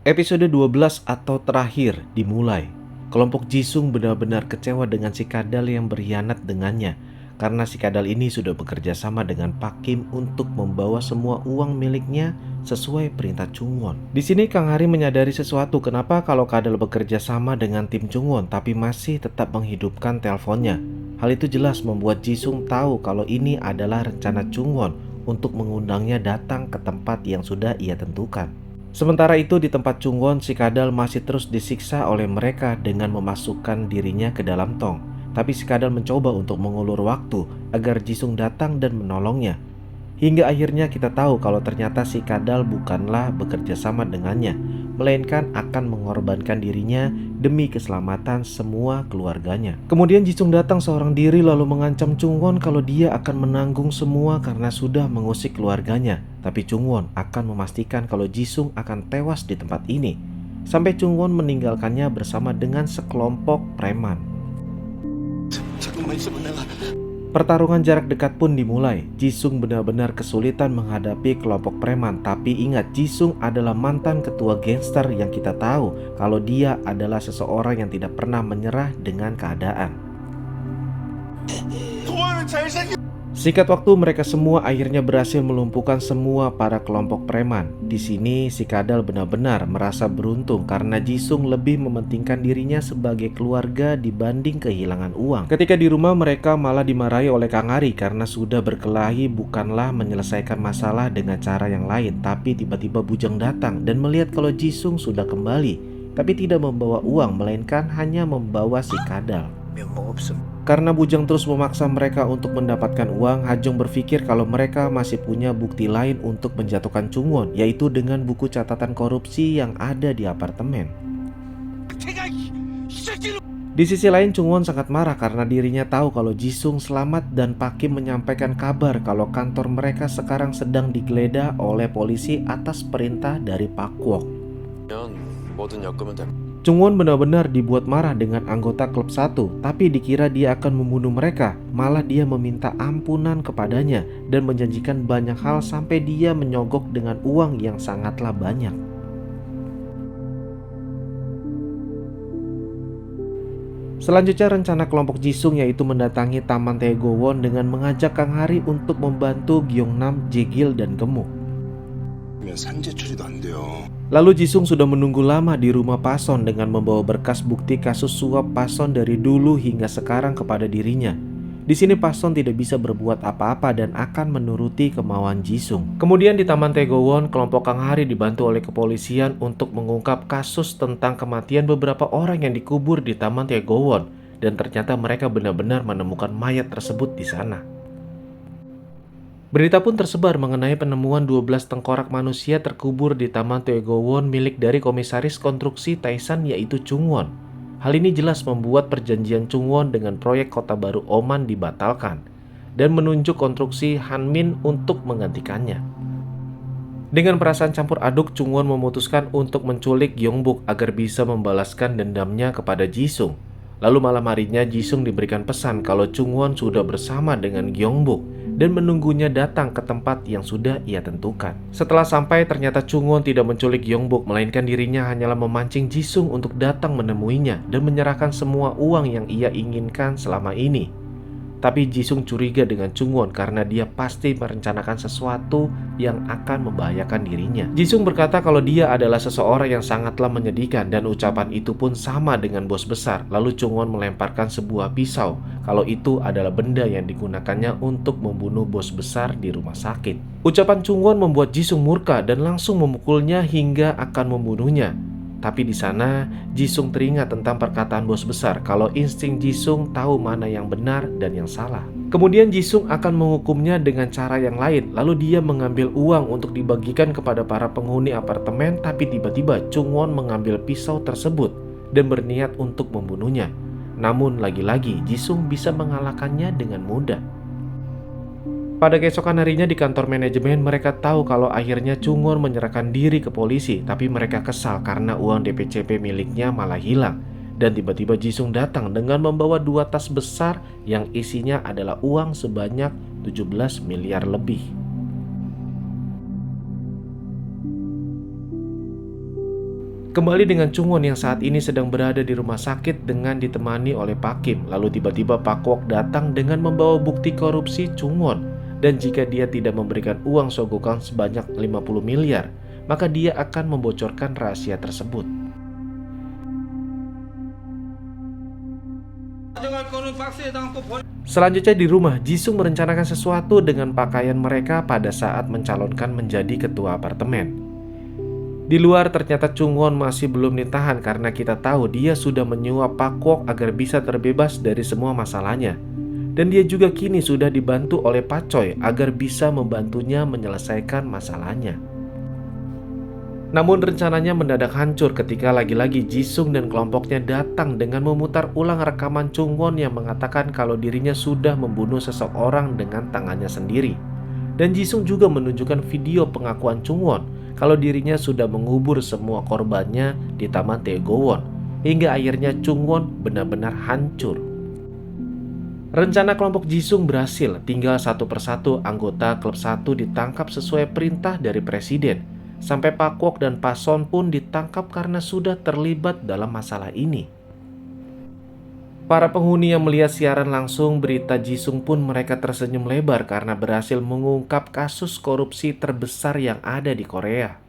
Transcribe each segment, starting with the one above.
Episode 12 atau terakhir dimulai. Kelompok Jisung benar-benar kecewa dengan si Kadal yang berkhianat dengannya. Karena si Kadal ini sudah bekerja sama dengan Pak Kim untuk membawa semua uang miliknya sesuai perintah Chungwon. Di sini Kang Hari menyadari sesuatu, kenapa kalau Kadal bekerja sama dengan tim Chungwon tapi masih tetap menghidupkan teleponnya. Hal itu jelas membuat Jisung tahu kalau ini adalah rencana Chungwon untuk mengundangnya datang ke tempat yang sudah ia tentukan. Sementara itu di tempat Chungwon, si Kadal masih terus disiksa oleh mereka dengan memasukkan dirinya ke dalam tong. Tapi si Kadal mencoba untuk mengulur waktu agar Jisung datang dan menolongnya. Hingga akhirnya kita tahu kalau ternyata si Kadal bukanlah bekerja sama dengannya, melainkan akan mengorbankan dirinya demi keselamatan semua keluarganya. Kemudian Jisung datang seorang diri lalu mengancam Chungwon kalau dia akan menanggung semua karena sudah mengusik keluarganya. Tapi Chungwon akan memastikan kalau Jisung akan tewas di tempat ini, sampai Chungwon meninggalkannya bersama dengan sekelompok preman. Pertarungan jarak dekat pun dimulai. Jisung benar-benar kesulitan menghadapi kelompok preman. Tapi ingat, Jisung adalah mantan ketua gangster yang kita tahu kalau dia adalah seseorang yang tidak pernah menyerah dengan keadaan. Singkat waktu, mereka semua akhirnya berhasil melumpuhkan semua para kelompok preman. Di sini si Kadal benar-benar merasa beruntung karena Jisung lebih mementingkan dirinya sebagai keluarga dibanding kehilangan uang. Ketika di rumah, mereka malah dimarahi oleh Kang Hari karena sudah berkelahi bukanlah menyelesaikan masalah dengan cara yang lain. Tapi tiba-tiba Bujang datang dan melihat kalau Jisung sudah kembali, tapi tidak membawa uang melainkan hanya membawa si Kadal. Karena Bujang terus memaksa mereka untuk mendapatkan uang, Hajong berpikir kalau mereka masih punya bukti lain untuk menjatuhkan Chungwon, yaitu dengan buku catatan korupsi yang ada di apartemen. Di sisi lain, Chungwon sangat marah karena dirinya tahu kalau Jisung selamat dan Pak Kim menyampaikan kabar kalau kantor mereka sekarang sedang digeledah oleh polisi atas perintah dari Pak Kwok. Chungwon benar-benar dibuat marah dengan anggota klub 1, tapi dikira dia akan membunuh mereka. Malah dia meminta ampunan kepadanya dan menjanjikan banyak hal sampai dia menyogok dengan uang yang sangatlah banyak. Selanjutnya rencana kelompok Jisung yaitu mendatangi Taman Taegowon dengan mengajak Kang Hari untuk membantu Gyeongnam, Jaegil, dan Gemuk. Lalu Jisung sudah menunggu lama di rumah Pason dengan membawa berkas bukti kasus suap Pason dari dulu hingga sekarang kepada dirinya. Di sini Pason tidak bisa berbuat apa-apa dan akan menuruti kemauan Jisung. Kemudian di Taman Taegowon, kelompok Kang Hari dibantu oleh kepolisian untuk mengungkap kasus tentang kematian beberapa orang yang dikubur di Taman Taegowon, dan ternyata mereka benar-benar menemukan mayat tersebut di sana. Berita pun tersebar mengenai penemuan 12 tengkorak manusia terkubur di Taman Taegowon milik dari komisaris konstruksi Taesan yaitu Chungwon. Hal ini jelas membuat perjanjian Chungwon dengan proyek kota baru Oman dibatalkan dan menunjuk konstruksi Hanmin untuk menggantikannya. Dengan perasaan campur aduk, Chungwon memutuskan untuk menculik Gyeongbuk agar bisa membalaskan dendamnya kepada Jisung. Lalu malam harinya Jisung diberikan pesan kalau Chungwon sudah bersama dengan Gyeongbuk dan menunggunya datang ke tempat yang sudah ia tentukan. Setelah sampai, ternyata Chungwon tidak menculik Gyeongbuk, melainkan dirinya hanyalah memancing Jisung untuk datang menemuinya dan menyerahkan semua uang yang ia inginkan selama ini. Tapi Jisung curiga dengan Chungwon karena dia pasti merencanakan sesuatu yang akan membahayakan dirinya. Jisung berkata kalau dia adalah seseorang yang sangatlah menyedihkan dan ucapan itu pun sama dengan bos besar. Lalu Chungwon melemparkan sebuah pisau kalau itu adalah benda yang digunakannya untuk membunuh bos besar di rumah sakit. Ucapan Chungwon membuat Jisung murka dan langsung memukulnya hingga akan membunuhnya. Tapi di sana Jisung teringat tentang perkataan bos besar kalau insting Jisung tahu mana yang benar dan yang salah. Kemudian Jisung akan menghukumnya dengan cara yang lain. Lalu dia mengambil uang untuk dibagikan kepada para penghuni apartemen, tapi tiba-tiba Chungwon mengambil pisau tersebut dan berniat untuk membunuhnya. Namun lagi-lagi Jisung bisa mengalahkannya dengan mudah. Pada keesokan harinya di kantor manajemen, mereka tahu kalau akhirnya Chungwon menyerahkan diri ke polisi, tapi mereka kesal karena uang DPCP miliknya malah hilang. Dan tiba-tiba Jisung datang dengan membawa 2 tas besar yang isinya adalah uang sebanyak 17 miliar lebih. Kembali dengan Chungwon yang saat ini sedang berada di rumah sakit dengan ditemani oleh Pak Kim. Lalu tiba-tiba Pak Kwok datang dengan membawa bukti korupsi Chungwon. Dan jika dia tidak memberikan uang Sogokang sebanyak 50 miliar, maka dia akan membocorkan rahasia tersebut. Selanjutnya di rumah, Jisung merencanakan sesuatu dengan pakaian mereka pada saat mencalonkan menjadi ketua apartemen. Di luar ternyata Chungwon masih belum ditahan karena kita tahu dia sudah menyuap Pak Kwok agar bisa terbebas dari semua masalahnya. Dan dia juga kini sudah dibantu oleh Pak Choi agar bisa membantunya menyelesaikan masalahnya. Namun rencananya mendadak hancur ketika lagi-lagi Jisung dan kelompoknya datang dengan memutar ulang rekaman Chungwon yang mengatakan kalau dirinya sudah membunuh seseorang dengan tangannya sendiri. Dan Jisung juga menunjukkan video pengakuan Chungwon kalau dirinya sudah mengubur semua korbannya di Taman Taegowon, hingga akhirnya Chungwon benar-benar hancur. Rencana kelompok Jisung berhasil, tinggal satu persatu anggota klub 1 ditangkap sesuai perintah dari presiden. Sampai Pak Kwok dan Pak Son pun ditangkap karena sudah terlibat dalam masalah ini. Para penghuni yang melihat siaran langsung berita Jisung pun mereka tersenyum lebar karena berhasil mengungkap kasus korupsi terbesar yang ada di Korea.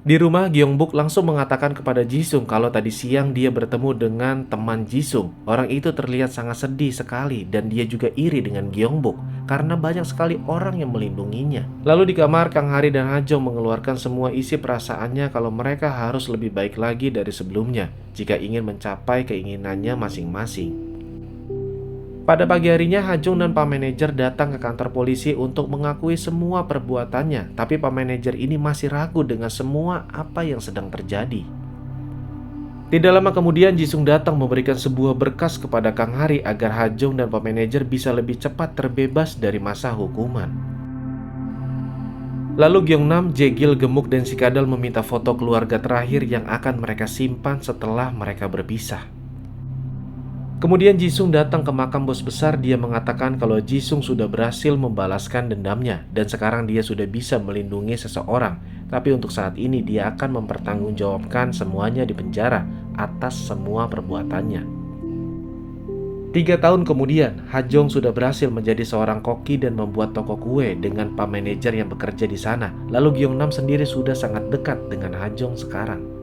Di rumah, Gyeongbok langsung mengatakan kepada Jisung kalau tadi siang dia bertemu dengan teman Jisung. Orang itu terlihat sangat sedih sekali dan dia juga iri dengan Gyeongbok karena banyak sekali orang yang melindunginya. Lalu di kamar, Kang Hari dan Hajong mengeluarkan semua isi perasaannya kalau mereka harus lebih baik lagi dari sebelumnya jika ingin mencapai keinginannya masing-masing. Pada pagi harinya, Hajong dan Pak Manajer datang ke kantor polisi untuk mengakui semua perbuatannya, tapi Pak Manajer ini masih ragu dengan semua apa yang sedang terjadi. Tidak lama kemudian, Jisung datang memberikan sebuah berkas kepada Kang Hari agar Hajong dan Pak Manajer bisa lebih cepat terbebas dari masa hukuman. Lalu Gyeongnam, Jaegil, Gemuk, dan si Kadal meminta foto keluarga terakhir yang akan mereka simpan setelah mereka berpisah. Kemudian Jisung datang ke makam bos besar. Dia mengatakan kalau Jisung sudah berhasil membalaskan dendamnya dan sekarang dia sudah bisa melindungi seseorang. Tapi untuk saat ini dia akan mempertanggungjawabkan semuanya di penjara atas semua perbuatannya. 3 tahun kemudian, Hajong sudah berhasil menjadi seorang koki dan membuat toko kue dengan Pak Manajer yang bekerja di sana. Lalu Gyeongnam sendiri sudah sangat dekat dengan Hajong sekarang.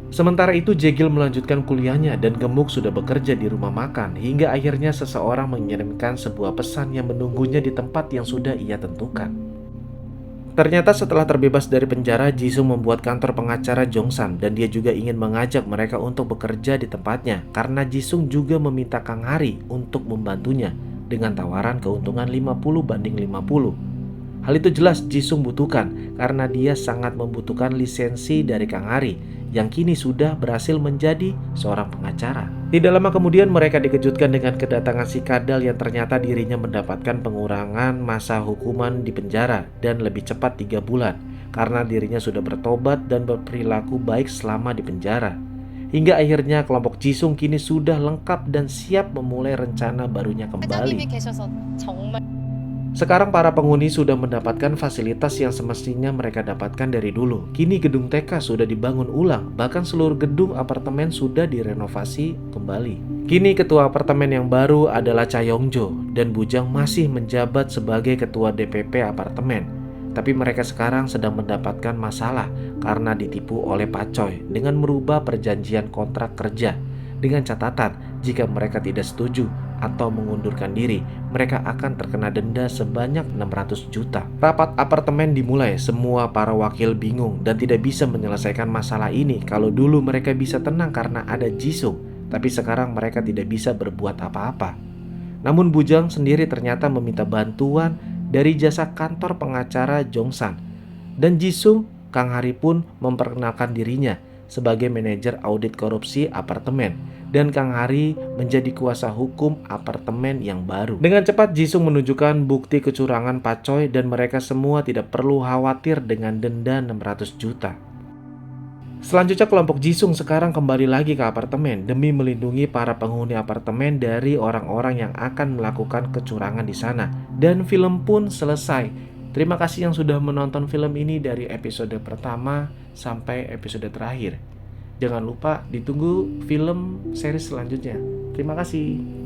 Sementara itu Jaegil melanjutkan kuliahnya dan Gemuk sudah bekerja di rumah makan hingga akhirnya seseorang mengirimkan sebuah pesan yang menunggunya di tempat yang sudah ia tentukan. Ternyata setelah terbebas dari penjara, Jisung membuat kantor pengacara Jongsan dan dia juga ingin mengajak mereka untuk bekerja di tempatnya karena Jisung juga meminta Kang Hari untuk membantunya dengan tawaran keuntungan 50/50. Hal itu jelas Jisung butuhkan karena dia sangat membutuhkan lisensi dari Kang Hari yang kini sudah berhasil menjadi seorang pengacara. Tidak lama kemudian mereka dikejutkan dengan kedatangan si Kadal yang ternyata dirinya mendapatkan pengurangan masa hukuman di penjara dan lebih cepat 3 bulan karena dirinya sudah bertobat dan berperilaku baik selama di penjara. Hingga akhirnya kelompok Jisung kini sudah lengkap dan siap memulai rencana barunya kembali. Sekarang para penghuni sudah mendapatkan fasilitas yang semestinya mereka dapatkan dari dulu. Kini gedung TK sudah dibangun ulang, bahkan seluruh gedung apartemen sudah direnovasi kembali. Kini ketua apartemen yang baru adalah Cha Yongjo dan Bujang masih menjabat sebagai ketua DPP apartemen. Tapi mereka sekarang sedang mendapatkan masalah karena ditipu oleh Pak Choi dengan merubah perjanjian kontrak kerja. Dengan catatan, jika mereka tidak setuju atau mengundurkan diri, mereka akan terkena denda sebanyak 600 juta. Rapat apartemen dimulai, semua para wakil bingung dan tidak bisa menyelesaikan masalah ini. Kalau dulu mereka bisa tenang karena ada Jisung, tapi sekarang mereka tidak bisa berbuat apa-apa. Namun Bujang sendiri ternyata meminta bantuan dari jasa kantor pengacara Jongsan. Dan Jisung, Kang Hari pun memperkenalkan dirinya sebagai manajer audit korupsi apartemen dan Kang Hari menjadi kuasa hukum apartemen yang baru. Dengan cepat Jisung menunjukkan bukti kecurangan Pak Choi dan mereka semua tidak perlu khawatir dengan denda 600 juta. Selanjutnya kelompok Jisung sekarang kembali lagi ke apartemen demi melindungi para penghuni apartemen dari orang-orang yang akan melakukan kecurangan di sana. Dan film pun selesai. Terima kasih yang sudah menonton film ini dari episode pertama sampai episode terakhir. Jangan lupa ditunggu film seri selanjutnya. Terima kasih.